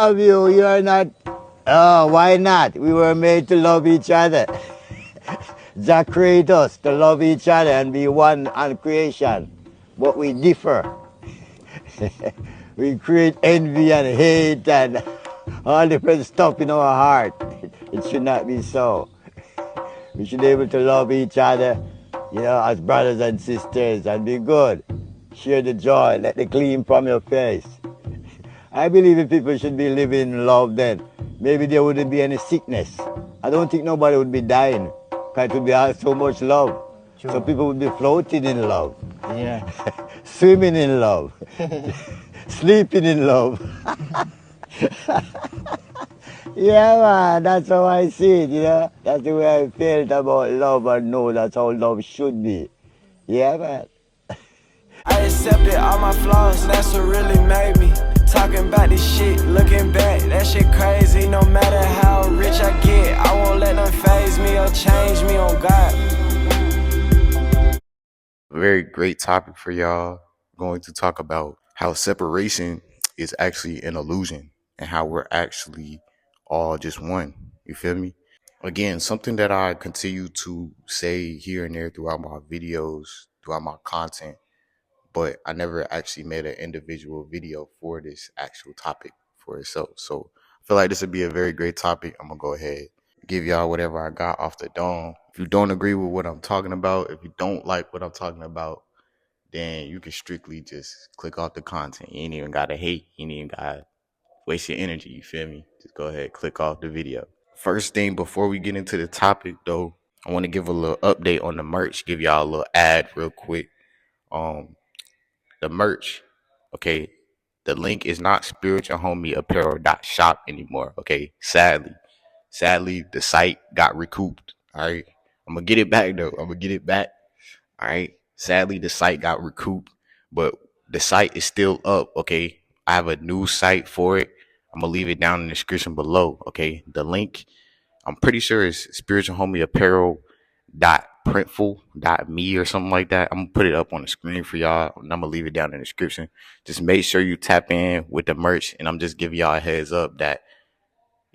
Love you. You are not. Oh, why not? We were made to love each other. That created us to love each other and be one on creation. But we differ. We create envy and hate and all different stuff in our heart. It should not be so. We should be able to love each other, as brothers and sisters and be good. Share the joy. Let the gleam from your face. I believe if people should be living in love, then maybe there wouldn't be any sickness. I don't think nobody would be dying because it would be so much love. Sure. So people would be floating in love. Yeah. Swimming in love. Sleeping in love. Yeah, man, that's how I see it. That's the way I felt about love and know that's how love should be. Yeah, man. I accepted all my flaws, that's what really made me. Talking about this shit, looking back, that shit crazy. No matter how rich I get, I won't let them faze me or change me on God. Very great topic for y'all. Going to talk about how separation is actually an illusion and how we're actually all just one. You feel me? Again, something that I continue to say here and there throughout my videos, throughout my content, but I never actually made an individual video for this actual topic for itself. So I feel like this would be a very great topic. I'm gonna go ahead, give y'all whatever I got off the dome. If you don't agree with what I'm talking about, if you don't like what I'm talking about, then you can strictly just click off the content. You ain't even gotta hate. You ain't even gotta waste your energy. You feel me? Just go ahead, click off the video. First thing before we get into the topic though, I want to give a little update on the merch. Give y'all a little ad real quick. The merch, okay, the link is not spiritualhomieapparel.shop anymore, okay? Sadly, the site got recouped, all right? I'm going to get it back, though. I'm going to get it back, all right? Sadly, the site got recouped, but the site is still up, okay? I have a new site for it. I'm going to leave it down in the description below, okay? The link, I'm pretty sure it's spiritualhomieapparel.printful.me or something like that. I'm gonna put it up on the screen for y'all, and I'm gonna leave it down in the description. Just make sure you tap in with the merch, and I'm just giving y'all a heads up that,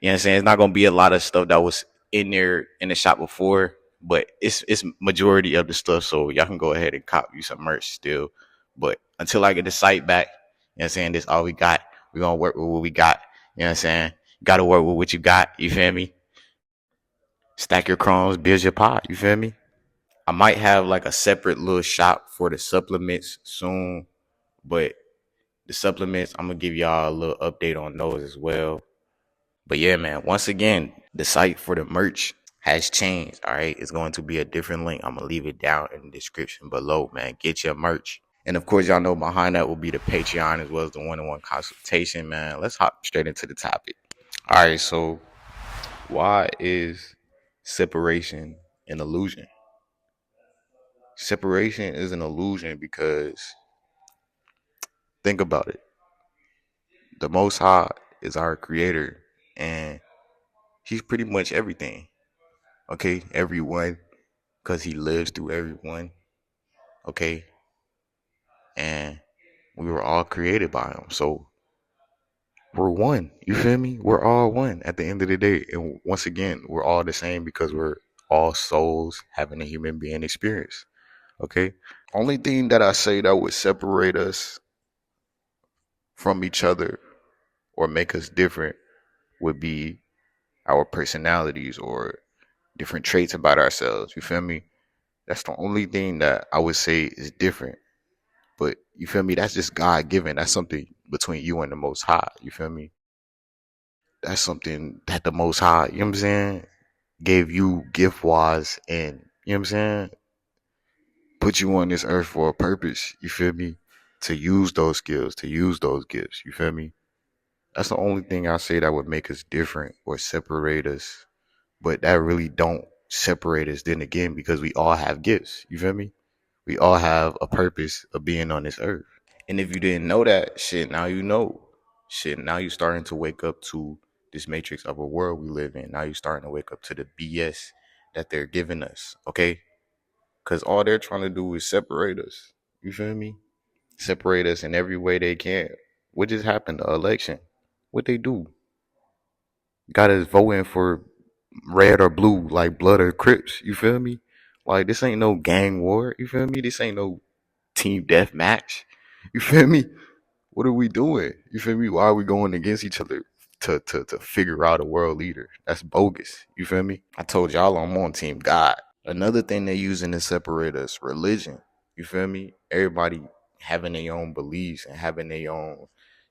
you know what I'm saying, it's not gonna be a lot of stuff that was in there in the shop before, but it's majority of the stuff, so y'all can go ahead and cop you some merch still. But until I get the site back, you know what I'm saying, this all we got. We're gonna work with what we got. You know what I'm saying? You gotta work with what you got, you feel me? Stack your crumbs, build your pot. You feel me? I might have like a separate little shop for the supplements soon, but the supplements, I'm gonna give y'all a little update on those as well. But yeah, man, once again, the site for the merch has changed. All right, it's going to be a different link. I'm gonna leave it down in the description below, man. Get your merch. And of course, y'all know behind that will be the Patreon as well as the one-on-one consultation, man. Let's hop straight into the topic. All right, so why is separation an illusion? Separation is an illusion because think about it. The Most High is our creator and he's pretty much everything. Okay, everyone, because he lives through everyone. Okay, and we were all created by him. So we're one. You feel me? We're all one at the end of the day. And once again, we're all the same because we're all souls having a human being experience. Okay. Only thing that I say that would separate us from each other or make us different would be our personalities or different traits about ourselves. You feel me? That's the only thing that I would say is different. But you feel me? That's just God given. That's something between you and the Most High. You feel me? That's something that the Most High, you know what I'm saying, gave you gift wise and, you know what I'm saying, put you on this earth for a purpose. You feel me? To use those skills, to use those gifts. You feel me? That's the only thing I say that would make us different or separate us. But that really don't separate us then again because we all have gifts. You feel me? We all have a purpose of being on this earth. And if you didn't know that, shit, now you know. Shit, now you're starting to wake up to this matrix of a world we live in. Now you're starting to wake up to the BS that they're giving us, okay? Because all they're trying to do is separate us. You feel me? Separate us in every way they can. What just happened? The election. What they do? Got us voting for red or blue, like blood or Crips. You feel me? Like this ain't no gang war. You feel me? This ain't no team death match. You feel me? What are we doing? You feel me? Why are we going against each other to figure out a world leader? That's bogus. You feel me? I told y'all I'm on team God. Another thing they're using to separate us, religion. You feel me? Everybody having their own beliefs and having their own,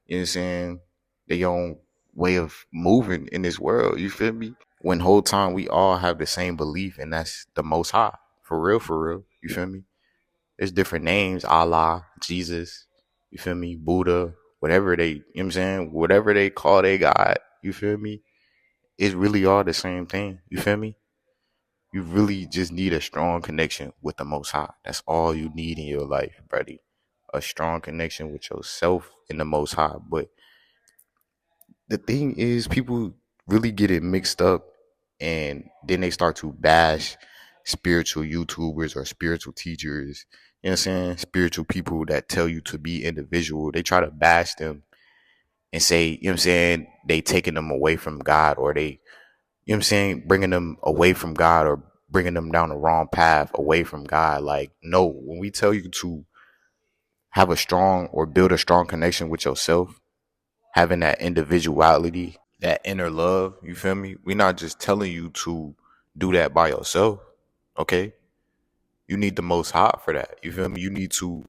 you know what I'm saying, their own way of moving in this world. You feel me? When whole time we all have the same belief, and that's the Most High. For real, for real. You feel me? There's different names, Allah, Jesus, you feel me, Buddha, whatever they, you know what I'm saying, whatever they call they God, you feel me, it's really all the same thing, you feel me? You really just need a strong connection with the Most High. That's all you need in your life, buddy. A strong connection with yourself and the Most High. But the thing is, people really get it mixed up, and then they start to bash spiritual YouTubers or spiritual teachers, you know what I'm saying? Spiritual people that tell you to be individual. They try to bash them and say, you know what I'm saying, they taking them away from God, or they, you know what I'm saying, bringing them away from God, or bringing them down the wrong path away from God. Like, no, when we tell you to have a strong or build a strong connection with yourself, having that individuality, that inner love, you feel me? We're not just telling you to do that by yourself, okay? You need the Most High for that, you feel me? You need to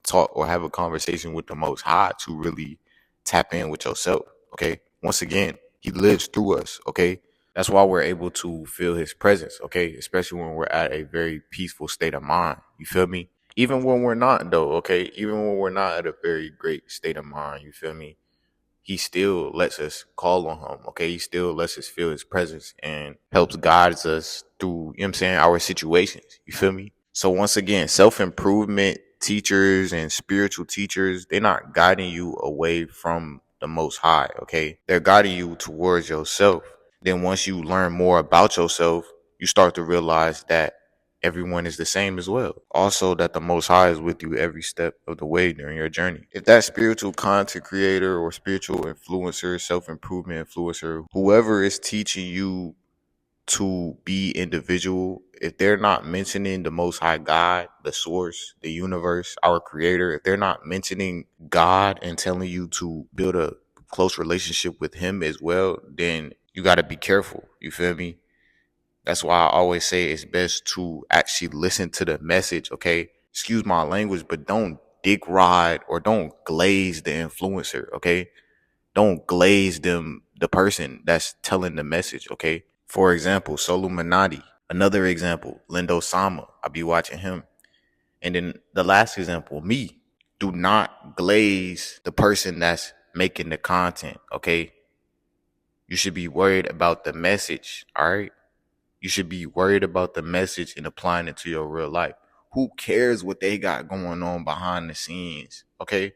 talk or have a conversation with the Most High to really tap in with yourself, okay? Once again, He lives through us, okay? That's why we're able to feel His presence, okay? Especially when we're at a very peaceful state of mind, you feel me? Even when we're not, though, okay? Even when we're not at a very great state of mind, you feel me? He still lets us call on Him, okay? He still lets us feel His presence and helps guides us through, you know what I'm saying, our situations, you feel me? So once again, self-improvement teachers and spiritual teachers, they're not guiding you away from the Most High, okay? They're guiding you towards yourself. Then once you learn more about yourself, you start to realize that everyone is the same as well. Also, that the Most High is with you every step of the way during your journey. If that spiritual content creator or spiritual influencer, self-improvement influencer, whoever is teaching you to be individual, if they're not mentioning the Most High God, the source, the universe, our creator, if they're not mentioning God and telling you to build a close relationship with Him as well, then you got to be careful. You feel me? That's why I always say it's best to actually listen to the message, okay? Excuse my language, but don't dick ride or don't glaze the influencer, okay? Don't glaze them, the person that's telling the message, okay? For example, Soluminati. Another example, Lindo Sama. I be watching him. And then the last example, me. Do not glaze the person that's making the content, okay? You should be worried about the message, all right? You should be worried about the message and applying it to your real life. Who cares what they got going on behind the scenes, okay?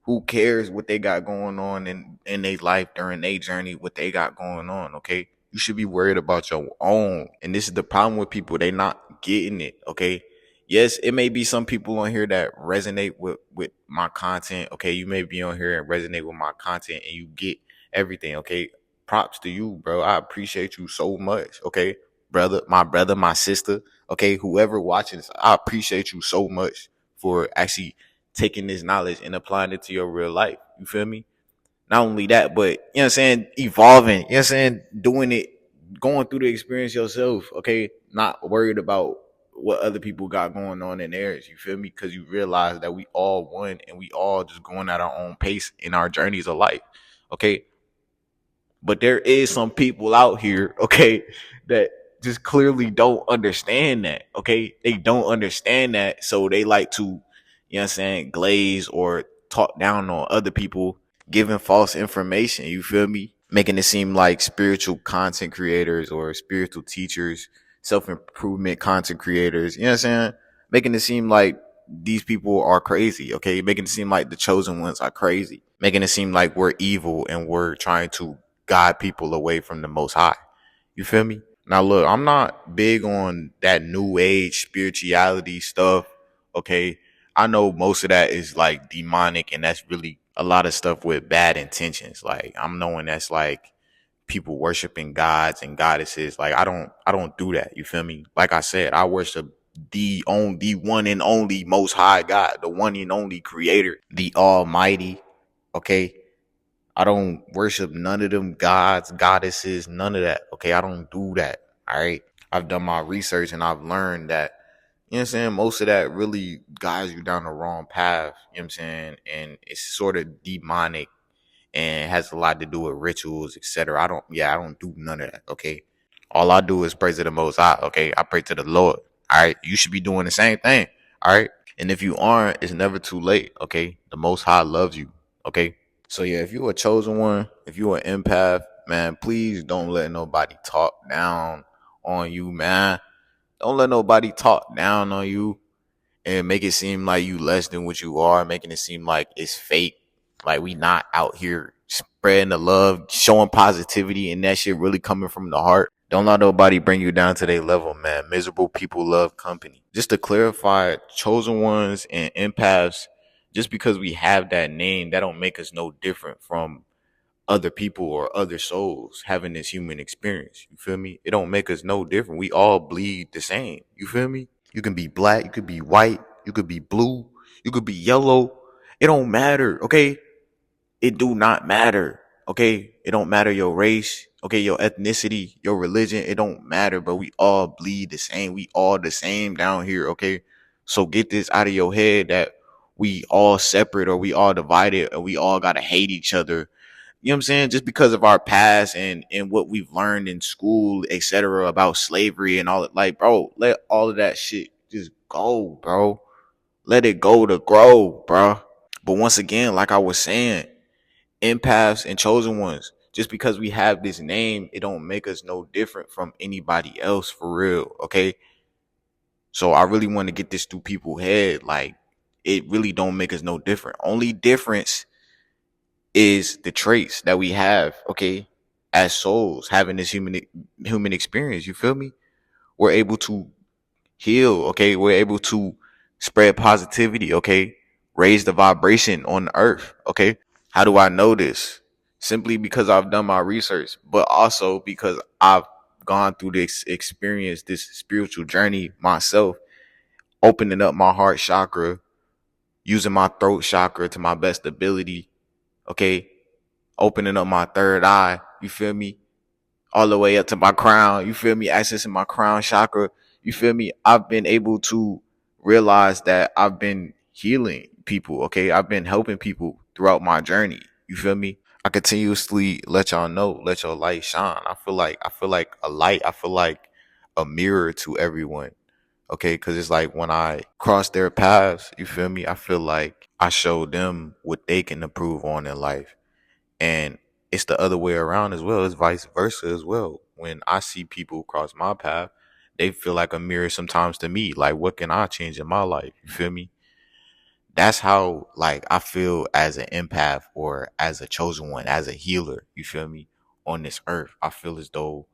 Who cares what they got going on in their life during their journey, what they got going on, okay? You should be worried about your own. And this is the problem with people. They not getting it, okay? Yes, it may be some people on here that resonate with my content, okay? You may be on here and resonate with my content and you get everything, okay? Props to you, bro. I appreciate you so much, okay? Brother, my sister, okay? Whoever watching this, I appreciate you so much for actually taking this knowledge and applying it to your real life. You feel me? Not only that, but, you know what I'm saying, evolving, you know what I'm saying, doing it, going through the experience yourself, okay? Not worried about what other people got going on in theirs, you feel me? Because you realize that we all one and we all just going at our own pace in our journeys of life, okay? But there is some people out here, okay, that just clearly don't understand that, okay? They don't understand that, so they like to, you know what I'm saying, glaze or talk down on other people, giving false information, you feel me? Making it seem like spiritual content creators or spiritual teachers, self-improvement content creators, you know what I'm saying? Making it seem like these people are crazy, okay? Making it seem like the chosen ones are crazy. Making it seem like we're evil and we're trying to guide people away from the Most High. You feel me? Now look, I'm not big on that new age spirituality stuff, okay? I know most of that is like demonic and that's really a lot of stuff with bad intentions. Like I'm knowing that's like people worshiping gods and goddesses. Like I don't do that. You feel me? Like I said, I worship the one and only most high God, the one and only creator, the almighty. Okay. I don't worship none of them gods, goddesses, none of that. Okay. I don't do that. All right. I've done my research and I've learned that, you know what I'm saying, most of that really guides you down the wrong path. You know what I'm saying? And it's sort of demonic and has a lot to do with rituals, etc. I don't do none of that. Okay. All I do is pray to the most high. Okay. I pray to the Lord. All right. You should be doing the same thing. All right. And if you aren't, it's never too late. Okay. The most high loves you. Okay. So yeah, if you're a chosen one, if you're an empath, man, please don't let nobody talk down on you, man. Don't let nobody talk down on you and make it seem like you less than what you are, making it seem like it's fake. Like we not out here spreading the love, showing positivity, and that shit really coming from the heart. Don't let nobody bring you down to their level, man. Miserable people love company. Just to clarify, chosen ones and empaths, just because we have that name, that don't make us no different from other people or other souls having this human experience. You feel me? It don't make us no different. We all bleed the same. You feel me? You can be black, you could be white, you could be blue, you could be yellow. It don't matter, okay? It do not matter, okay? It don't matter your race, okay, your ethnicity, your religion. It don't matter, but we all bleed the same. We all the same down here, okay? So get this out of your head that we all separate or we all divided or we all gotta hate each other. You know what I'm saying? Just because of our past and what we've learned in school, etc., about slavery and all that. Like, bro, let all of that shit just go, bro. Let it go to grow, bro. But once again, like I was saying, empaths and chosen ones, just because we have this name, it don't make us no different from anybody else for real, okay? So I really want to get this through people's head. Like, it really don't make us no different. Only difference is the traits that we have, okay, as souls having this human experience. You feel me? We're able to heal, okay? We're able to spread positivity, okay? Raise the vibration on the earth, okay? How do I know this? Simply because I've done my research, but also because I've gone through this experience, this spiritual journey myself, opening up my heart chakra, using my throat chakra to my best ability, okay? Opening up my third eye, you feel me? All the way up to my crown, you feel me? Accessing my crown chakra, you feel me? I've been able to realize that I've been healing people, okay? I've been helping people throughout my journey, you feel me? I continuously let y'all know, let your light shine. I feel like a light, I feel like a mirror to everyone, okay? Because it's like when I cross their paths, you feel me? I feel like I show them what they can improve on in life. And it's the other way around as well. It's vice versa as well. When I see people cross my path, they feel like a mirror sometimes to me. Like, what can I change in my life? You feel me? That's how, like, I feel as an empath or as a chosen one, as a healer. You feel me? On this earth, I feel as though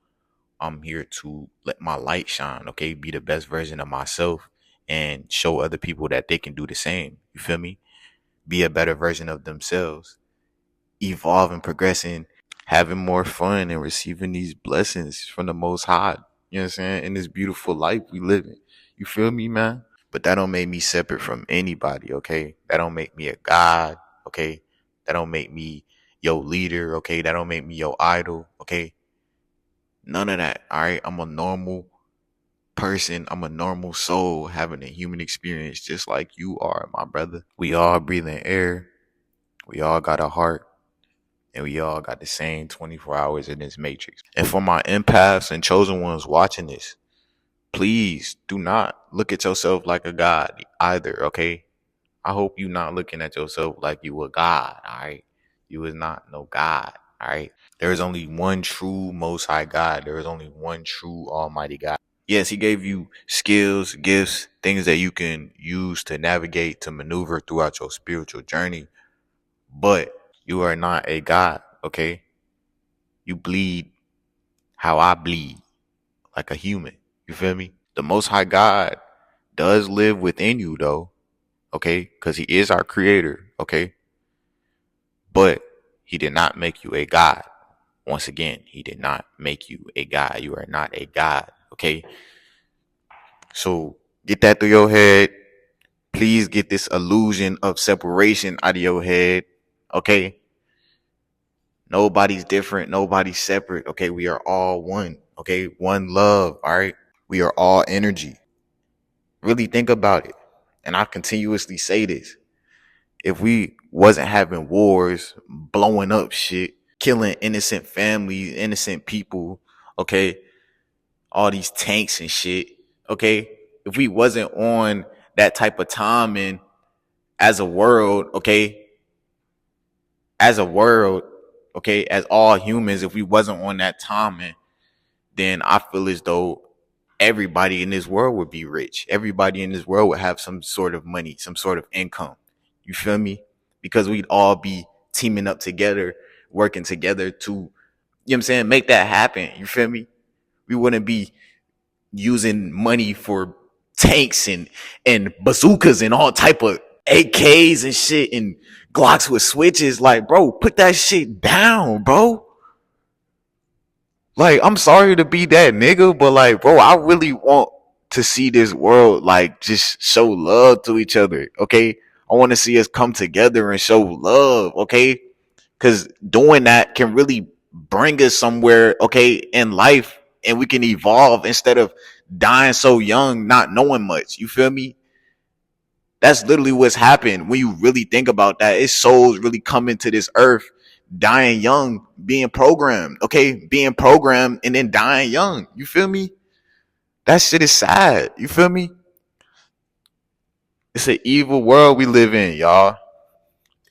I'm here to let my light shine, okay? Be the best version of myself and show other people that they can do the same. You feel me? Be a better version of themselves, evolving, progressing, having more fun, and receiving these blessings from the Most High. You know what I'm saying? In this beautiful life we live in. You feel me, man? But that don't make me separate from anybody, okay? That don't make me a god, okay? That don't make me your leader, okay? That don't make me your idol, okay? None of that, all right? I'm a normal person. I'm a normal soul having a human experience just like you are, my brother. We all breathing air. We all got a heart. And we all got the same 24 hours in this matrix. And for my empaths and chosen ones watching this, please do not look at yourself like a god either, okay? I hope you not looking at yourself like you a god, all right? You is not no god, all right? There is only one true Most High God. There is only one true Almighty God. Yes, He gave you skills, gifts, things that you can use to navigate, to maneuver throughout your spiritual journey. But you are not a god, okay? You bleed how I bleed, like a human. You feel me? The Most High God does live within you, though, okay? Because He is our creator, okay? but he did not make you a god. Once again, he did not make you a god. You are not a god, okay? So get that through your head. Please get this illusion of separation out of your head, okay? Nobody's different. Nobody's separate, okay? We are all one, okay? One love, all right? We are all energy. Really think about it. And I continuously say this. If we wasn't having wars, blowing up shit, killing innocent families, innocent people, okay? All these tanks and shit, okay? If we wasn't on that type of timing as a world, okay? As a world, okay, as all humans, if we wasn't on that timing, then I feel as though everybody in this world would be rich. Everybody in this world would have some sort of money, some sort of income. You feel me? Because we'd all be teaming up together, working together to, you know what I'm saying, make that happen. You feel me? We wouldn't be using money for tanks and bazookas and all type of AKs and shit and Glocks with switches. Like, bro, put that shit down, bro. Like, I'm sorry to be that nigga, but like, bro, I really want to see this world like just show love to each other, okay? I want to see us come together and show love, okay? Because doing that can really bring us somewhere, okay, in life, and we can evolve instead of dying so young, not knowing much. You feel me? That's literally what's happened when you really think about that. It's souls really coming to this earth, dying young, being programmed, okay? Being programmed and then dying young. You feel me? That shit is sad. You feel me? It's an evil world we live in, y'all.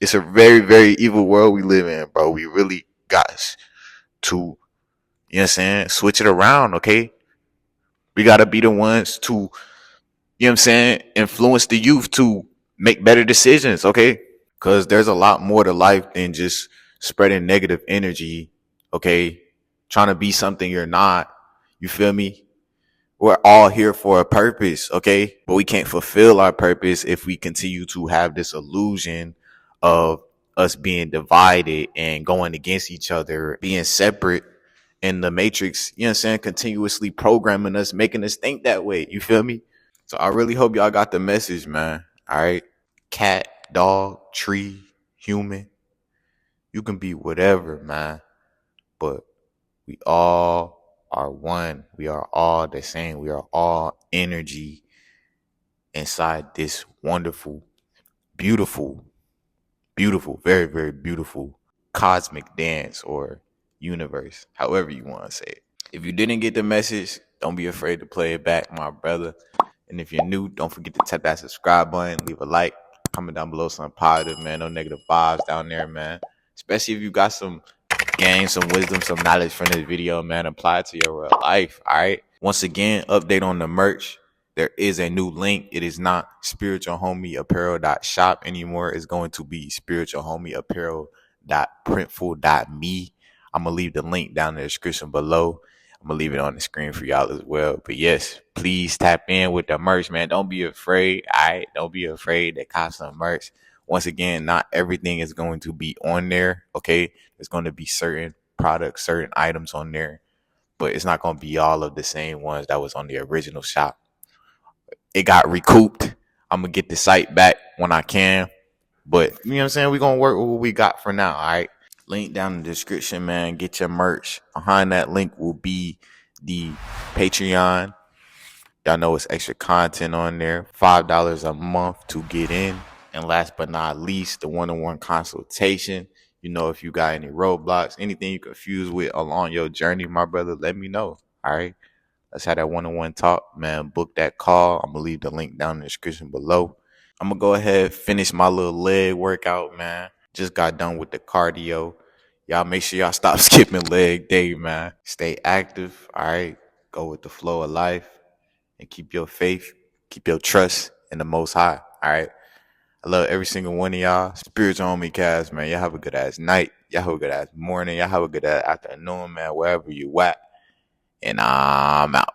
It's a very, very evil world we live in, bro. We really got to, you know what I'm saying, switch it around, okay? We got to be the ones to, you know what I'm saying, influence the youth to make better decisions, okay? Because there's a lot more to life than just spreading negative energy, okay? Trying to be something you're not. You feel me? We're all here for a purpose, okay? But we can't fulfill our purpose if we continue to have this illusion of us being divided and going against each other, being separate in the matrix, you know what I'm saying? Continuously programming us, making us think that way. You feel me? So I really hope y'all got the message, man. All right? Cat, dog, tree, human. You can be whatever, man. But we all are one. We are all the same. We are all energy inside this wonderful, beautiful, very, very beautiful cosmic dance or universe, however you want to say it. If you didn't get the message, don't be afraid to play it back, my brother. And if you're new, don't forget to tap that subscribe button, leave a like, comment down below something positive, man. No negative vibes down there, man. Especially if you got some gain, some wisdom, some knowledge from this video, man. Apply it to your real life, all right? Once again, update on the merch. There is a new link. It is not spiritualhomieapparel.shop anymore. It's going to be spiritualhomieapparel.printful.me. I'm going to leave the link down in the description below. I'm going to leave it on the screen for y'all as well. But yes, please tap in with the merch, man. Don't be afraid, all right? Don't be afraid to cop some merch. Once again, not everything is going to be on there, okay? There's going to be certain products, certain items on there, but it's not going to be all of the same ones that was on the original shop. It got recouped. I'm going to get the site back when I can, but you know what I'm saying? We're going to work with what we got for now, all right? Link down in the description, man. Get your merch. Behind that link will be the Patreon. Y'all know it's extra content on there. $5 a month to get in. And last but not least, the one-on-one consultation. You know, if you got any roadblocks, anything you're confused with along your journey, my brother, let me know. All right. Let's have that one-on-one talk, man. Book that call. I'm going to leave the link down in the description below. I'm going to go ahead, finish my little leg workout, man. Just got done with the cardio. Y'all make sure y'all stop skipping leg day, man. Stay active. All right. Go with the flow of life and keep your faith, keep your trust in the Most High. All right. I love every single one of y'all. Spiritual homie cast, man. Y'all have a good ass night. Y'all have a good ass morning. Y'all have a good ass afternoon, man. Wherever you at. And I'm out.